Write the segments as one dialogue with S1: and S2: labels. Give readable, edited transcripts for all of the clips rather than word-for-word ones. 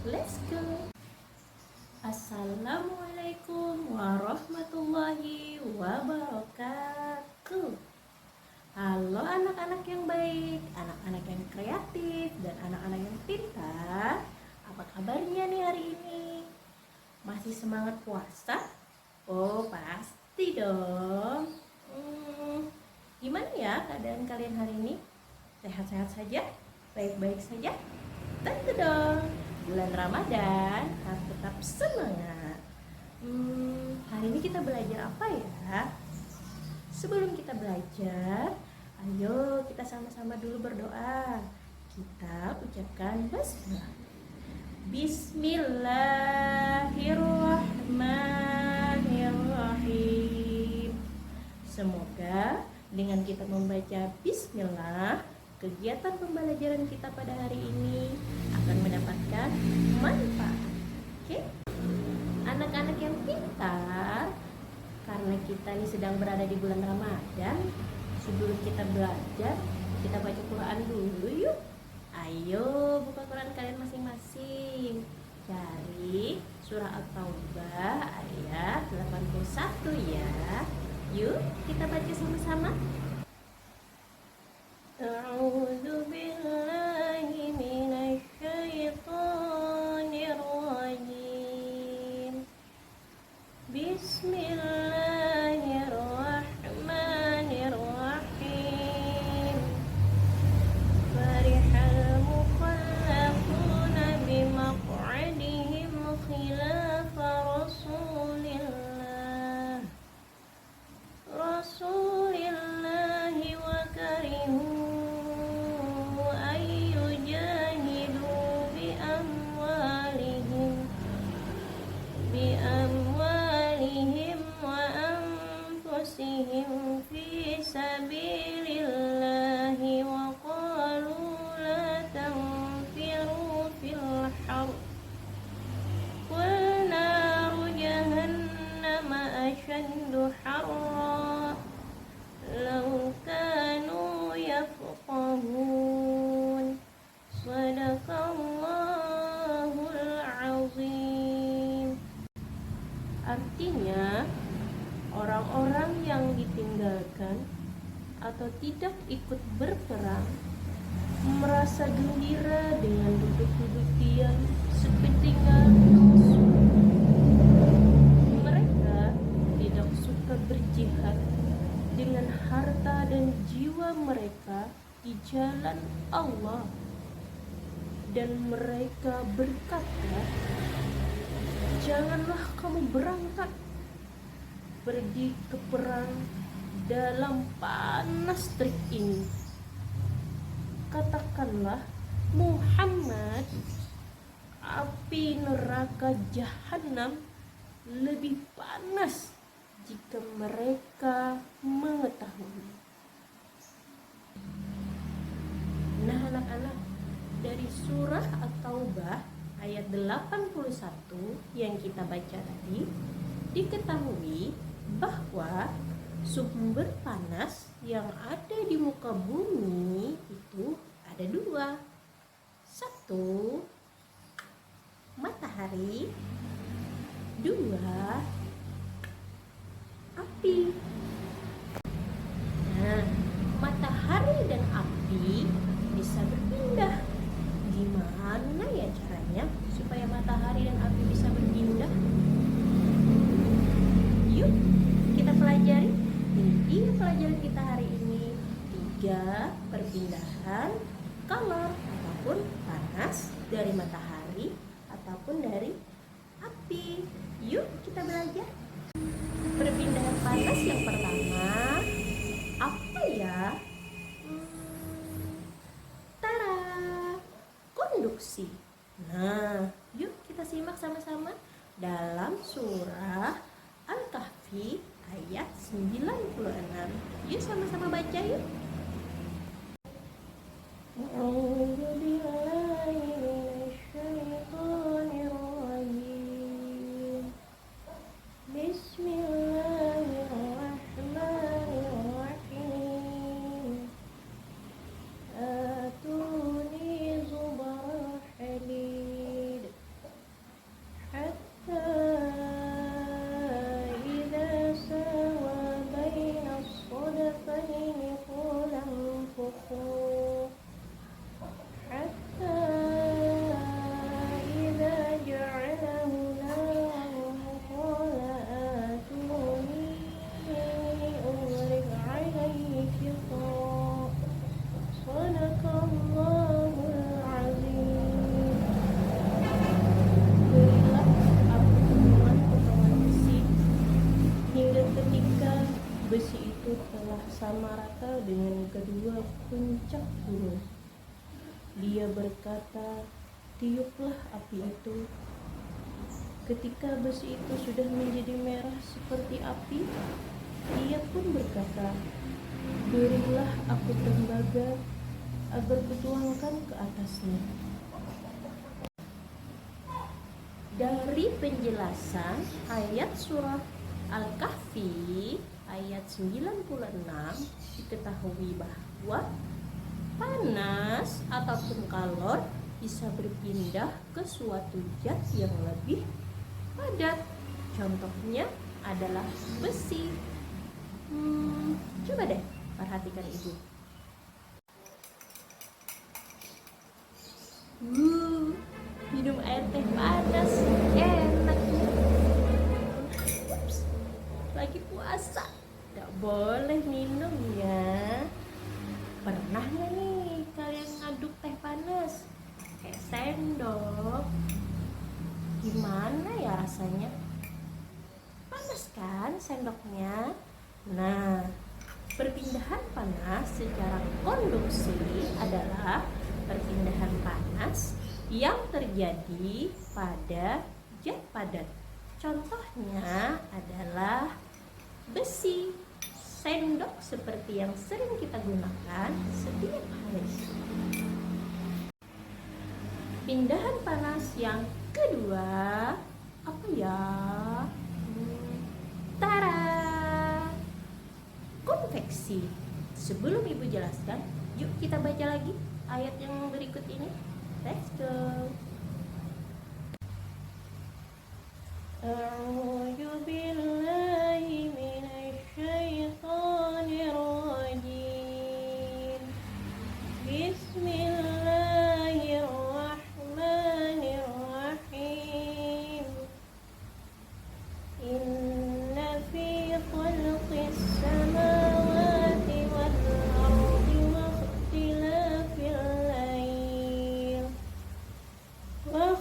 S1: Let's go. Assalamualaikum warahmatullahi wabarakatuh. Halo anak-anak yang baik, anak-anak yang kreatif, dan anak-anak yang pintar. Apa kabarnya nih hari ini? Masih semangat puasa? Oh pasti dong. Gimana ya keadaan kalian hari ini? Sehat-sehat saja? Baik-baik saja? Tentu dong. Bulan Ramadan harus tetap semangat. Hari ini kita belajar apa ya? Sebelum kita belajar, ayo kita sama-sama dulu berdoa. Kita ucapkan basmalah. Bismillahirrahmanirrahim. Semoga dengan kita membaca bismillah, kegiatan pembelajaran kita pada hari ini akan mendapatkan manfaat. Oke? Anak-anak yang pintar, karena kita ini sedang berada di bulan Ramadan, sebelum kita belajar, kita baca Quran dulu yuk. Ayo buka Quran kalian masing-masing. Cari surah At-Taubah ayat 81 ya. Yuk kita baca sama-sama. A'udzu billahi minasy syaithanir rajim. Bismillahirrahmanirrahim. Farihal mukhallafuna bimaq'adihim khilafa Rasulillahi wa karihu ayyujahidu biamwalihim wa anfusihim fi sabilillahi wa qalu la tanfiru fil har qul naru jahannama ashaddu harra law kanu yafqahun. Shadaqallahul azim. Artinya, orang-orang yang ditinggalkan atau tidak ikut berperang merasa gembira dengan duduk-duduk diam sepentinggal musuh. Mereka tidak suka berjihad dengan harta dan jiwa mereka di jalan Allah, dan mereka berkata, janganlah kamu berangkat pergi ke perang dalam panas terik ini. Katakanlah, Muhammad, api neraka jahanam lebih panas jika mereka mengetahui. Nah anak-anak, dari surah At-Taubah ayat 81 yang kita baca tadi, diketahui bahwa sumber panas yang ada di muka bumi itu ada dua. Satu, matahari. Dua, api. Nah, matahari dan api bisa berpindah. Gimana ya caranya supaya matahari dan api bisa berpindah? Yuk kita pelajari. Ini pelajaran kita hari ini 3 perpindahan color ataupun panas dari matahari ataupun dari api. Yuk kita belajar. Perpindahan panas yang pertama apa ya? Tara, konduksi. Nah, yuk kita simak sama-sama dalam surah Al-Kahfi ayat 96. Yuk sama-sama baca yuk. Bismillahirrahmanirrahim. Atuni zubar hadid sama rata dengan kedua puncak gunung. Dia berkata, "Tiuplah api itu." Ketika besi itu sudah menjadi merah seperti api, dia pun berkata, "Berilah aku tembaga agar kutuangkan ke atasnya." Dari penjelasan ayat surah Al-Kahfi ayat 96 diketahui bahwa panas ataupun kalor bisa berpindah ke suatu zat yang lebih padat. Contohnya adalah besi. Coba deh perhatikan ibu. Minum air teh panas, enak. Ups, lagi puasa, gak boleh minum ya. Pernah gak nih kalian ngaduk teh panas pakai sendok? Gimana ya rasanya? Panas kan sendoknya? Nah, perpindahan panas secara konduksi adalah perpindahan panas yang terjadi pada zat padat. Contohnya adalah besi, sendok seperti yang sering kita gunakan setiap hari. Pindahan panas yang kedua apa ya? Tara, konveksi. Sebelum ibu jelaskan, yuk kita baca lagi ayat yang berikut ini. Let's go. A'udzu billahi minasy syaithanir rajim. Bismillahirrahmanirrahim. Inna fi khalqis samawati wal ardi wa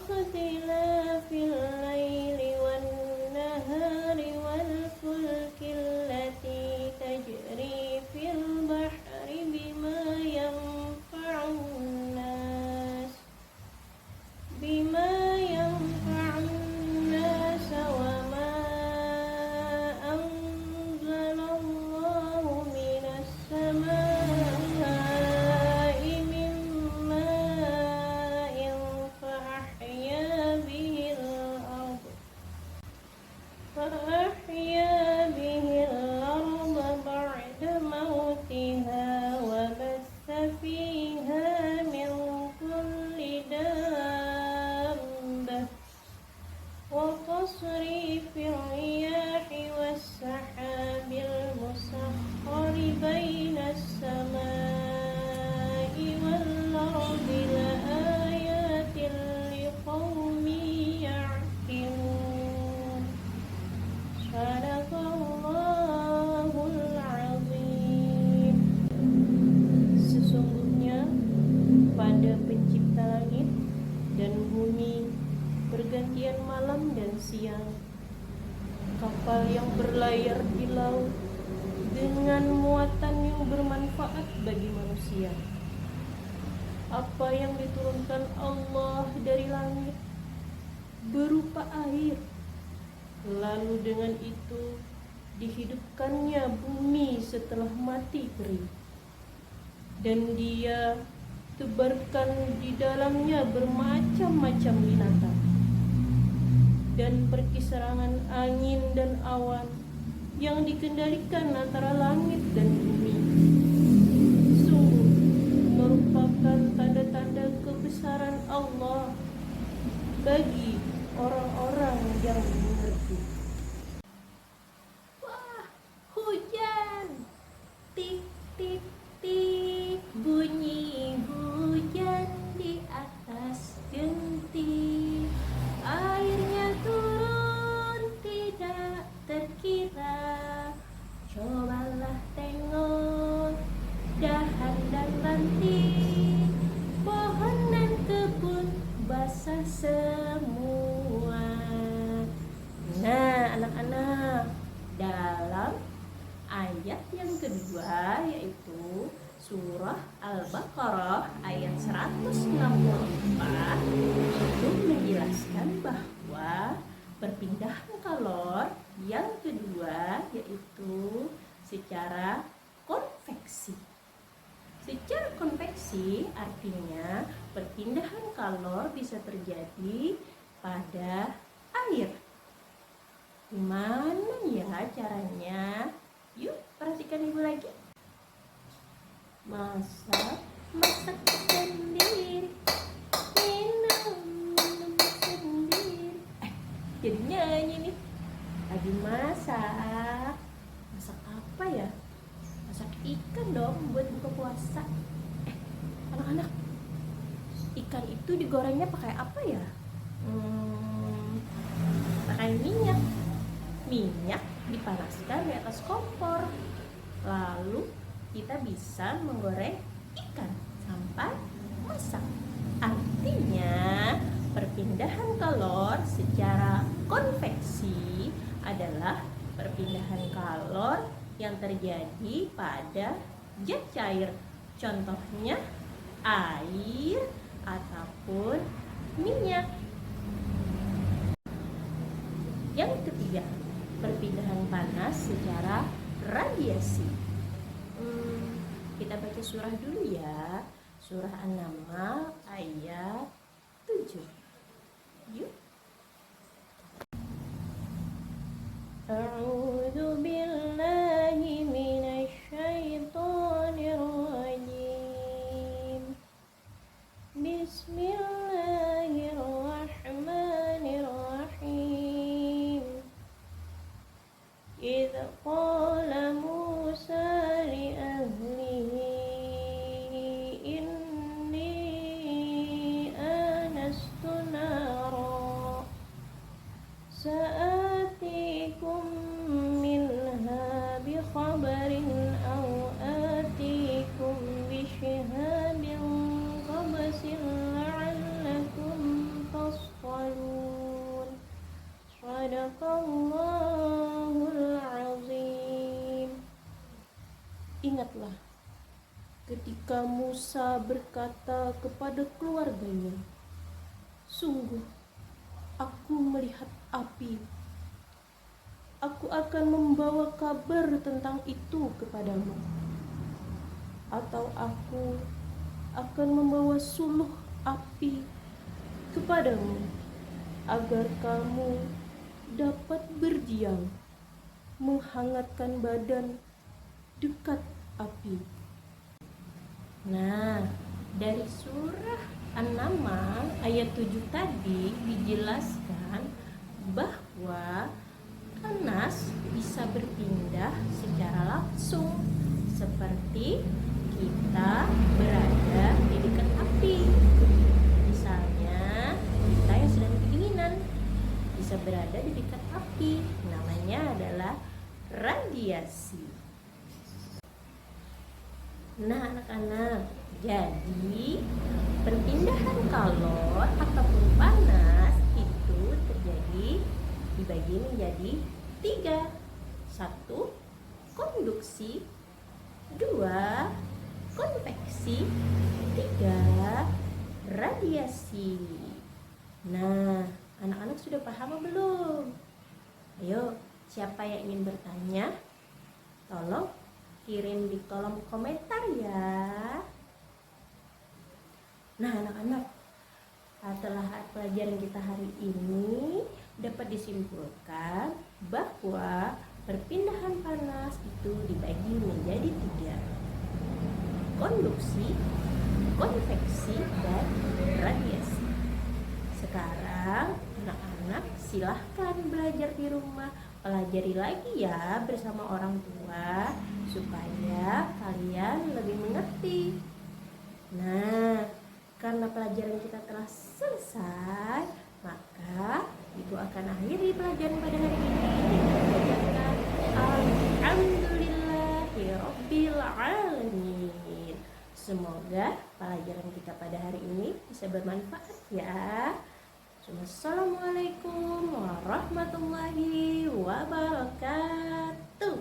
S1: ikhtilafil lail wan nahari wal fulki allati tajri fil bahri bima yanfa'un nas wa ma anzalallahu minas samaa'i min ma'in fa'ahya bihil arda ba'da mautiha wa bassa fiha min kulli dabbah wa tasrifir riyahi was-sahabil musakhkhari bainas samaa'i wal ardi laayatin liqaumin ya'qilun. Sadaqallahul azim. Sesungguhnya pada pencipta langit dan bumi, pergantian malam dan siang, kapal yang berlayar di laut dengan muatan yang bermanfaat bagi manusia, apa yang diturunkan Allah dari langit berupa air, lalu dengan itu dihidupkannya bumi setelah mati kering, dan Dia tebarkan di dalamnya bermacam-macam binatang dan perkisarangan angin dan awan yang dikendalikan antara langit dan bumi. Sungguh merupakan tanda-tanda kebesaran Allah bagi orang-orang yang mengerti. Wah, hujan. Tik tik tik, bunyi hujan di atas genting. Airnya turun tidak terkira. Cobalah tengok dahan dan ranting, pohon dan kebun basah semua. Nah, Artinya perpindahan kalor bisa terjadi pada air. Gimana ya caranya? Yuk perhatikan ibu lagi. Masak sendiri, minum sendiri. Jadi nyanyi nih. Lagi masak apa ya? Masak ikan dong buat buka puasa. Anak-anak, ikan itu digorengnya pakai apa ya? Pakai minyak dipanaskan di atas kompor, lalu kita bisa menggoreng ikan sampai masak. Artinya perpindahan kalor secara konveksi adalah perpindahan kalor yang terjadi pada zat cair, contohnya air ataupun minyak. Yang ketiga, perpindahan panas secara radiasi. Kita baca surah dulu ya. Surah An-Naml ayat 7. Yuk. A'udzu billahi minasy syaithanir rajim. Bismillahirrahmanirrahim. إذ قال موسى لأهله إني آنست نارا سآتيكم منها بخبر أو آتيكم بشهاب قبس لعلكم تصطلون. صدق Allahul Azim. Ingatlah ketika Musa berkata kepada keluarganya, sungguh aku melihat api. Aku akan membawa kabar tentang itu kepadamu, atau aku akan membawa suluh api kepadamu agar kamu dapat berdiam menghangatkan badan dekat api. Nah, dari surah An-Naml ayat 7 tadi dijelaskan bahwa panas bisa berpindah secara langsung, seperti kita berada di dekat api. Misalnya kita yang sedang kedinginan bisa berada di dekat api, namanya adalah radiasi. Nah anak-anak, jadi perpindahan kalor ataupun panas itu terjadi dibagi menjadi 3. 1. Konduksi, 2. Konveksi, 3. Radiasi. Nah, anak-anak sudah paham belum? Ayo, siapa yang ingin bertanya? Tolong kirim di kolom komentar ya. Nah, anak-anak, setelah pelajaran kita hari ini dapat disimpulkan bahwa perpindahan panas itu dibagi menjadi 3. Konduksi, konveksi, dan radiasi. Sekarang anak-anak silahkan belajar di rumah, pelajari lagi ya bersama orang tua supaya kalian lebih mengerti. Nah, karena pelajaran kita telah selesai, maka Ibu akan akhiri pelajaran pada hari ini dengan mengucapkan Alhamdulillahirabbil alamin. Semoga pelajaran kita pada hari ini bisa bermanfaat ya. Assalamualaikum warahmatullahi wabarakatuh.